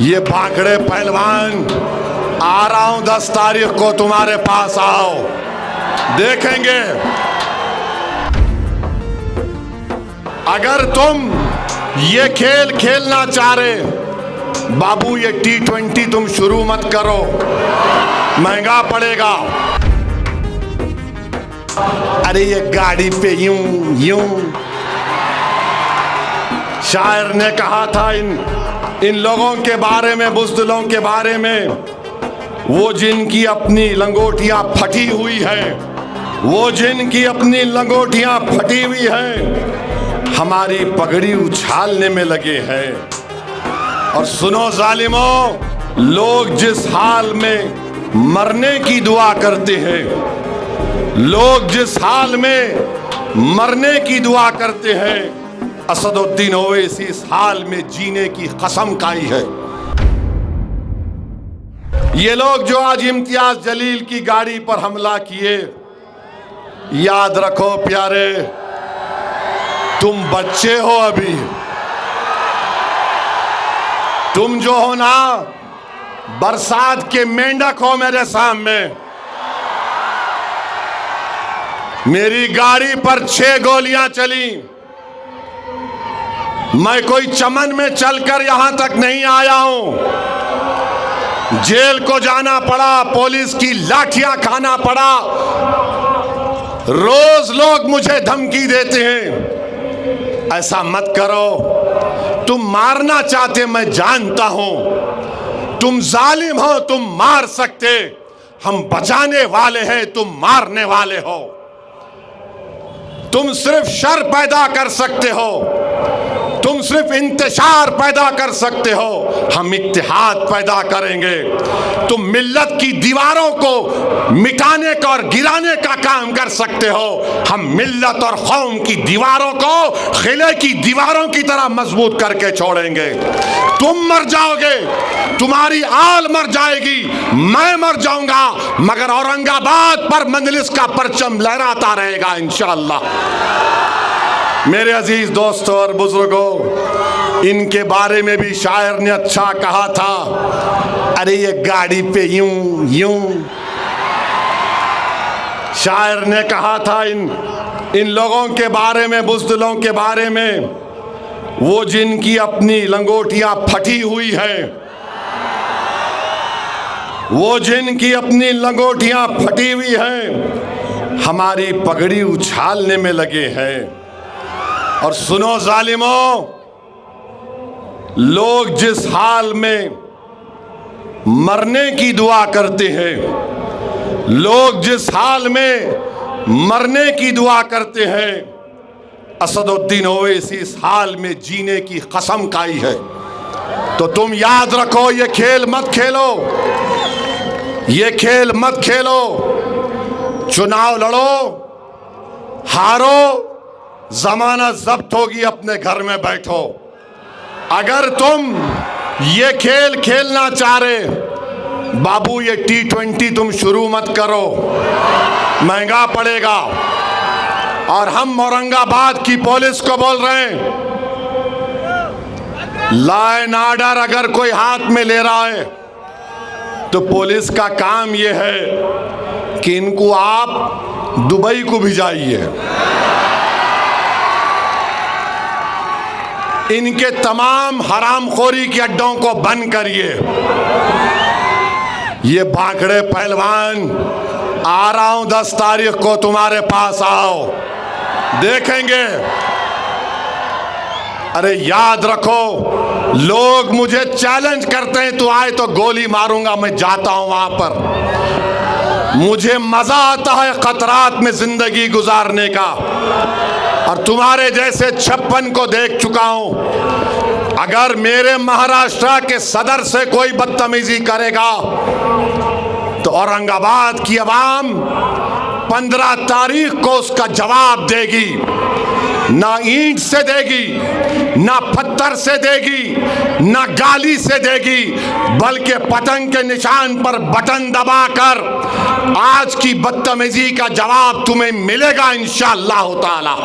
ये भांकड़े पहलवान, आ रहा हूं 10 तारीख को तुम्हारे पास, आओ देखेंगे। अगर तुम ये खेल खेलना चाह रहे बाबू, ये T20 तुम शुरू मत करो, महंगा पड़ेगा। अरे ये गाड़ी पे यूं यूं, शायर ने कहा था इन लोगों के बारे में, बुज़दिलों के बारे में, वो जिनकी अपनी लंगोटियां फटी हुई है, वो जिनकी अपनी लंगोटियां फटी हुई है, हमारी पगड़ी उछालने में लगे हैं। और सुनो जालिमों, लोग जिस हाल में मरने की दुआ करते हैं, लोग जिस हाल में मरने की दुआ करते हैं, असदुद्दीन ओवैसी इस हाल में जीने की कसम खाई है। ये लोग जो आज इम्तियाज जलील की गाड़ी पर हमला किए, याद रखो प्यारे, तुम बच्चे हो अभी। तुम जो हो ना, बरसात के मेंढक हो मेरे सामने। मेरी गाड़ी पर 6 गोलियां चली, मैं कोई चमन में चलकर यहां तक नहीं आया हूं। जेल को जाना पड़ा, पुलिस की लाठियां खाना पड़ा, रोज लोग मुझे धमकी देते हैं, ऐसा मत करो। तुम मारना चाहते, मैं जानता हूं, तुम जालिम हो, तुम मार सकते, हम बचाने वाले हैं, तुम मारने वाले हो। तुम सिर्फ शर पैदा कर सकते हो, तुम सिर्फ इंतशार पैदा कर सकते हो, हम इत्तेहाद पैदा करेंगे। तुम मिल्लत की दीवारों को मिटाने का और गिराने का काम कर सकते हो, हम मिल्लत और कौम की दीवारों को किले की दीवारों की तरह मजबूत करके छोड़ेंगे। तुम मर जाओगे, तुम्हारी आल मर जाएगी, मैं मर जाऊंगा, मगर औरंगाबाद पर मंजलिस का परचम लहराता रहेगा इंशाअल्लाह। मेरे अजीज दोस्तों और बुजुर्गों, इनके बारे में भी शायर ने अच्छा कहा था। अरे ये गाड़ी पे यूं यूं, शायर ने कहा था इन लोगों के बारे में, बुज़दिलों के बारे में, वो जिनकी अपनी लंगोटियां फटी हुई है, वो जिनकी अपनी लंगोटियां फटी हुई है, हमारी पगड़ी उछालने में लगे हैं। और सुनो जालिमों, लोग जिस हाल में मरने की दुआ करते हैं, लोग जिस हाल में मरने की दुआ करते हैं, असदुद्दीन ओवैसी इस हाल में जीने की कसम खाई है। तो तुम याद रखो, ये खेल मत खेलो, ये खेल मत खेलो। चुनाव लड़ो, हारो, जमानत जब्त होगी, अपने घर में बैठो। अगर तुम ये खेल खेलना चाह रहे बाबू, ये T20 तुम शुरू मत करो, महंगा पड़ेगा। और हम औरंगाबाद की पुलिस को बोल रहे हैं, लॉ एंड ऑर्डर अगर कोई हाथ में ले रहा है तो पुलिस का काम ये है कि इनको आप दुबई को भिजाइए, इनके तमाम हरामखोरी के अड्डों को बंद करिए। ये भांकड़े पहलवान, आ रहा हूं 10 तारीख को तुम्हारे पास, आओ देखेंगे। अरे याद रखो, लोग मुझे चैलेंज करते हैं, तू आए तो गोली मारूंगा, मैं जाता हूं वहां पर। मुझे मजा आता है खतरात में जिंदगी गुजारने का, और तुम्हारे जैसे 56 को देख चुका हूं। अगर मेरे महाराष्ट्र के सदर से कोई बदतमीजी करेगा तो औरंगाबाद की आवाम 15 तारीख को उसका जवाब देगी। ना ईंट से देगी, ना पत्थर से देगी, ना गाली से देगी, बल्कि पतंग के निशान पर बटन दबाकर आज की बदतमीजी का जवाब तुम्हें मिलेगा इंशाअल्लाह ताला।